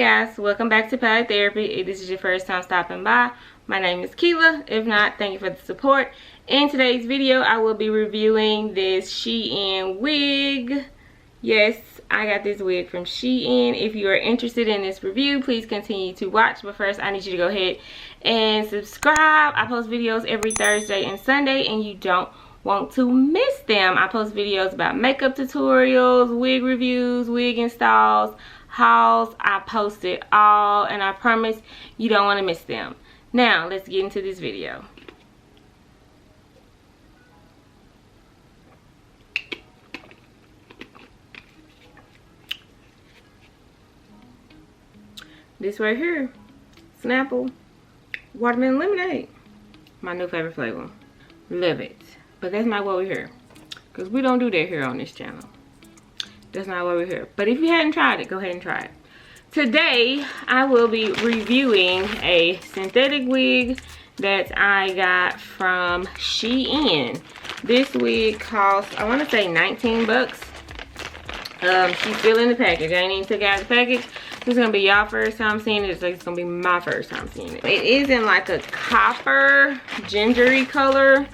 guys, welcome back to Palette Therapy. If this is your first time stopping by, my name is Keela. If not, thank you for the support. In today's video, I will be reviewing this SHEIN wig. Yes, I got this wig from SHEIN. If you are interested in this review, please continue to watch. But first, I need you to go ahead and subscribe. I post videos every Thursday and Sunday, and you don't want to miss them. I post videos about makeup tutorials, wig reviews, wig installs, hauls. I post it all, and I promise you don't want to miss them. Now, let's get into this video. This right here, Snapple Watermelon Lemonade. My new favorite flavor. Love it. But that's not why we're here. Because we don't do that here on this channel. That's not why we're here. But if you hadn't tried it, go ahead and try it. Today, I will be reviewing a synthetic wig that I got from SHEIN. This wig cost, I want to say 19 bucks. She's still in the package. I ain't even took out the package. This is going to be y'all first time seeing it. It's like it's going to be my first time seeing it. It is in like a copper gingery color.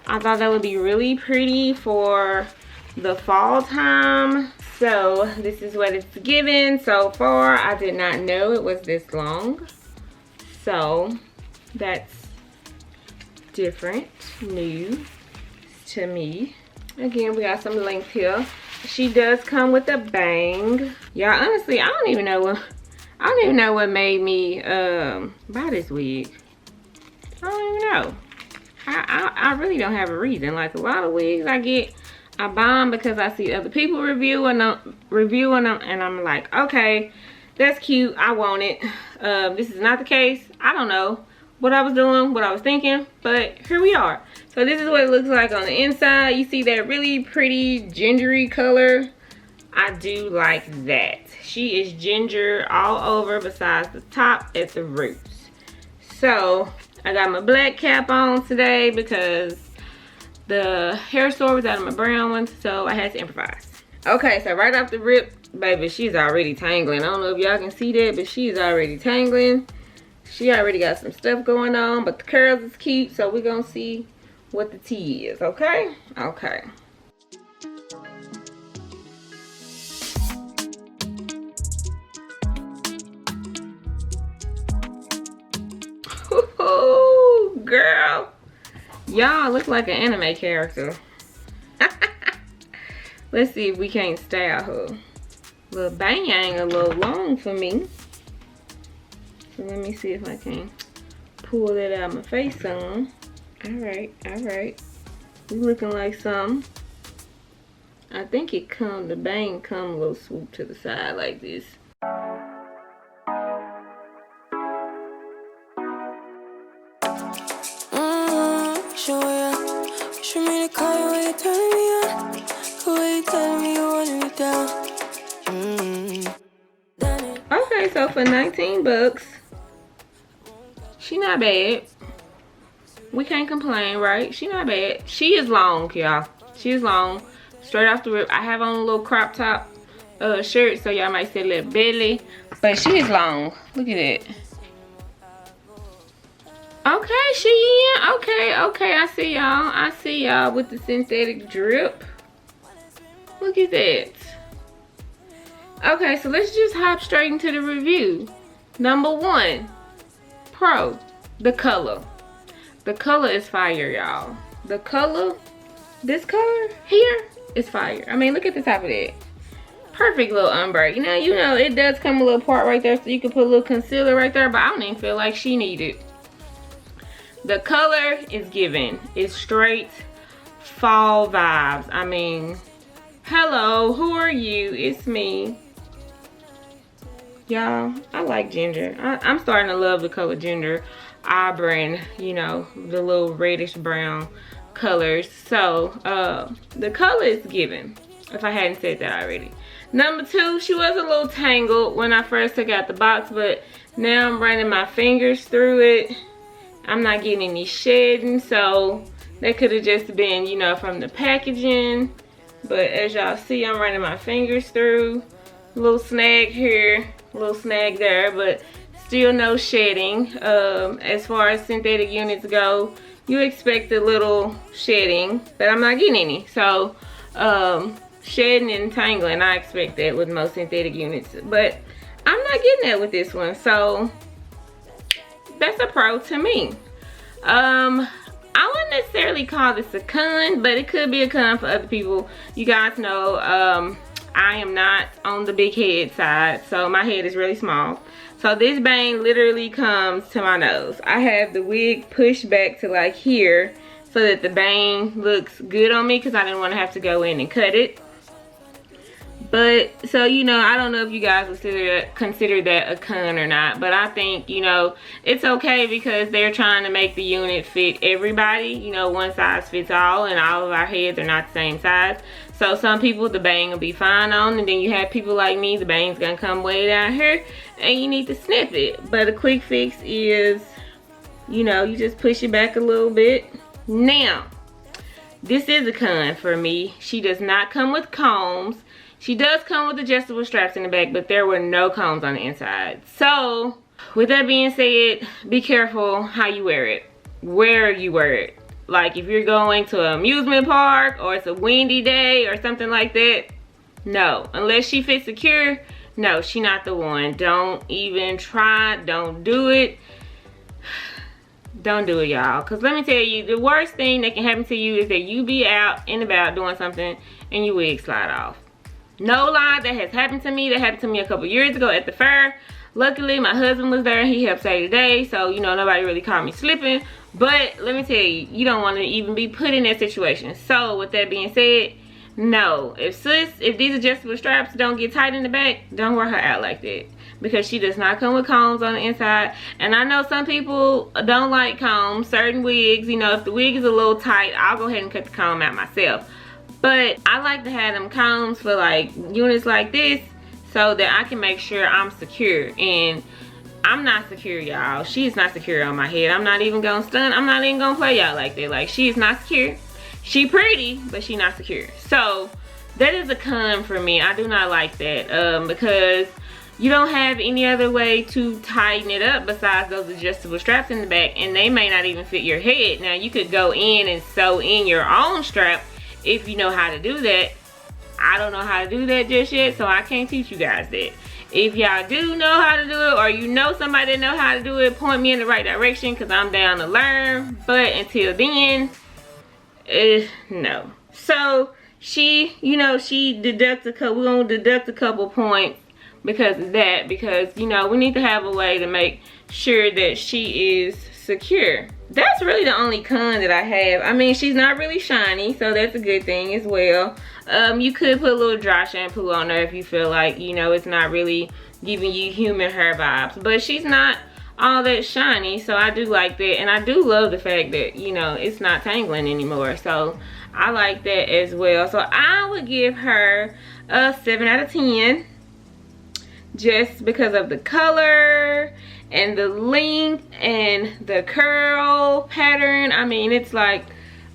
I thought that would be really pretty for the fall time. So this is what it's given so far. I did not know it was this long. So that's different, new to me. Again, we got some length here. She does come with a bang. Y'all, honestly, I don't even know what made me buy this wig. I don't even know. I really don't have a reason. Like a lot of wigs I get, I buy them because I see other people reviewing them, and I'm like, okay, that's cute, I want it. This is not the case. I don't know what I was doing, what I was thinking, but here we are. So this is what it looks like on the inside. You see that really pretty gingery color. I do like that. She is ginger all over besides the top at the roots. So I got my black cap on today because the hair store was out of my brown one, so I had to improvise. Okay, so right off the rip, baby, she's already tangling. I don't know if y'all can see that, but she's already tangling. She already got some stuff going on, but the curls is cute, so we're gonna see what the tea is, okay? Okay. Ooh, girl. Y'all look like an anime character. Let's see if we can't style her. Little bang a little long for me. So let me see if I can pull that out of my face some. Alright, alright. We looking like some. I think it the bang come a little swoop to the side like this. Okay, so for 19 bucks, she not bad. We can't complain, right? She not bad. She is long, y'all. She is long. Straight off the rip. I have on a little crop top shirt, so y'all might say a little belly. But she is long. Look at that. Okay, SHEIN. Okay, I see y'all. I see y'all with the synthetic drip. Look at that. Okay, so let's just hop straight into the review. Number one, pro, the color. The color is fire, y'all. The color, this color here is fire. I mean, look at the top of that. Perfect little ombre. You know, it does come a little part right there, so you can put a little concealer right there, but I don't even feel like she needed. The color is given. It's straight fall vibes. I mean, hello, who are you? It's me. Y'all, I like ginger. I'm starting to love the color ginger. Auburn, you know, the little reddish brown colors. So, the color is given, if I hadn't said that already. Number two, she was a little tangled when I first took out the box, but now I'm running my fingers through it. I'm not getting any shedding, so that could have just been, you know, from the packaging. But as y'all see, I'm running my fingers through. A little snag here little snag there, but still no shedding. As far as synthetic units go, you expect a little shedding, but I'm not getting any. So shedding and tangling, I expect that with most synthetic units, but I'm not getting that with this one. So that's a pro to me. I wouldn't necessarily call this a con, but it could be a con for other people. You guys know I am not on the big head side, so my head is really small. So this bang literally comes to my nose. I have the wig pushed back to like here so that the bang looks good on me, because I didn't want to have to go in and cut it. But so, you know, I don't know if you guys consider that a con or not, but I think, you know, it's okay, because they're trying to make the unit fit everybody. You know, one size fits all, and all of our heads are not the same size. So some people the bang will be fine on, and then you have people like me, the bang's gonna come way down here and you need to snip it. But a quick fix is, you know, you just push it back a little bit. Now, this is a con for me. She does not come with combs. She does come with adjustable straps in the back, but there were no combs on the inside. So with that being said, be careful how you wear it, where you wear it. Like if you're going to an amusement park or it's a windy day or something like that, no. Unless she fits secure, no, she not the one. Don't even try. Don't do it. Don't do it, y'all. Because let me tell you, the worst thing that can happen to you is that you be out and about doing something and your wig slide off. No lie, that has happened to me. That happened to me a couple years ago at the fair. Luckily, my husband was there. He helped save the day. So, you know, nobody really caught me slipping. But let me tell you, you don't want to even be put in that situation. So, with that being said, no. If these adjustable straps don't get tight in the back, don't wear her out like that. Because she does not come with combs on the inside. And I know some people don't like combs. Certain wigs, you know, if the wig is a little tight, I'll go ahead and cut the comb out myself. But I like to have them combs for like units like this, so that I can make sure I'm secure. And I'm not secure, y'all. She's not secure on my head. I'm not even gonna stun. I'm not even gonna play y'all like that. Like, she is not secure. She pretty, but she not secure. So that is a con for me. I do not like that, because you don't have any other way to tighten it up besides those adjustable straps in the back, and they may not even fit your head. Now, you could go in and sew in your own strap if you know how to do that. I don't know how to do that just yet, so I can't teach you guys that. If y'all do know how to do it, or you know somebody that know how to do it, point me in the right direction, because I'm down to learn. But until then, no. So she, you know, she deducts a couple, we're gonna deduct a couple points because of that, because, you know, we need to have a way to make sure that she is secure. That's really the only con that I have. I mean, she's not really shiny, so that's a good thing as well. You could put a little dry shampoo on her if you feel like, you know, it's not really giving you human hair vibes. But she's not all that shiny, so I do like that. And I do love the fact that, you know, it's not tangling anymore. So I like that as well. So I would give her a 7 out of 10. Just because of the color and the length and the curl pattern. I mean, it's like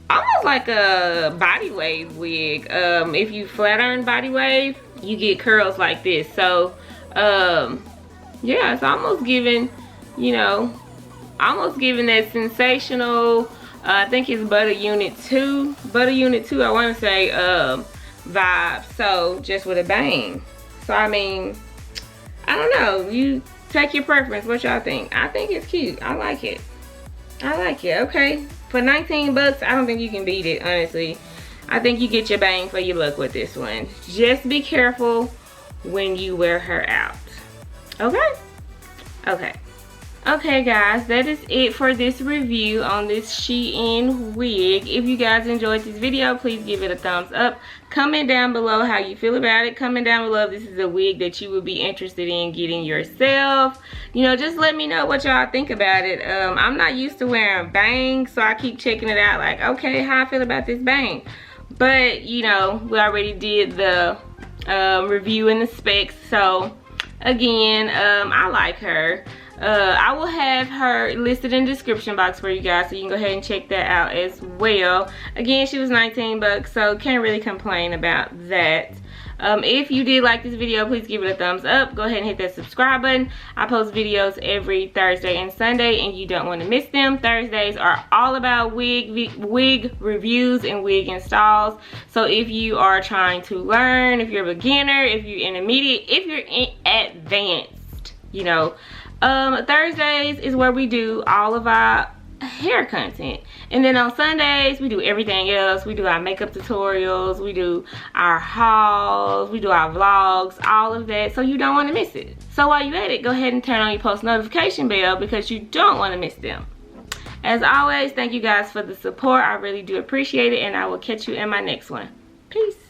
almost like a body wave wig. If you flat iron body wave, you get curls like this. So yeah, it's almost giving, you know, almost giving that sensational, I think it's Butter Unit 2, I want to say, vibe. So just with a bang. So I mean, I don't know, you take your preference. What y'all think? I think it's cute. I like it. I like it. Okay, for 19 bucks, I don't think you can beat it, honestly. I think you get your bang for your buck with this one. Just be careful when you wear her out. Okay? Okay. Okay, guys, that is it for this review on this SHEIN wig. If you guys enjoyed this video, please give it a thumbs up. Comment down below how you feel about it. Comment down below if this is a wig that you would be interested in getting yourself. You know, just let me know what y'all think about it. I'm not used to wearing bangs, so I keep checking it out like, okay, how I feel about this bang. But, you know, we already did the review and the specs, so again, I like her. I will have her listed in the description box for you guys, so you can go ahead and check that out as well. Again, she was 19 bucks, so can't really complain about that. If you did like this video, please give it a thumbs up. Go ahead and hit that subscribe button. I post videos every Thursday and Sunday, and you don't want to miss them. Thursdays are all about wig reviews and wig installs. So if you are trying to learn, if you're a beginner, if you're intermediate, if you're advanced, you know, Thursdays is where we do all of our hair content, and then on Sundays we do everything else. We do our makeup tutorials, we do our hauls, we do our vlogs, all of that, so you don't want to miss it. So while you're at it, go ahead and turn on your post notification bell, because you don't want to miss them. As always, thank you guys for the support. I really do appreciate it, and I will catch you in my next one. Peace.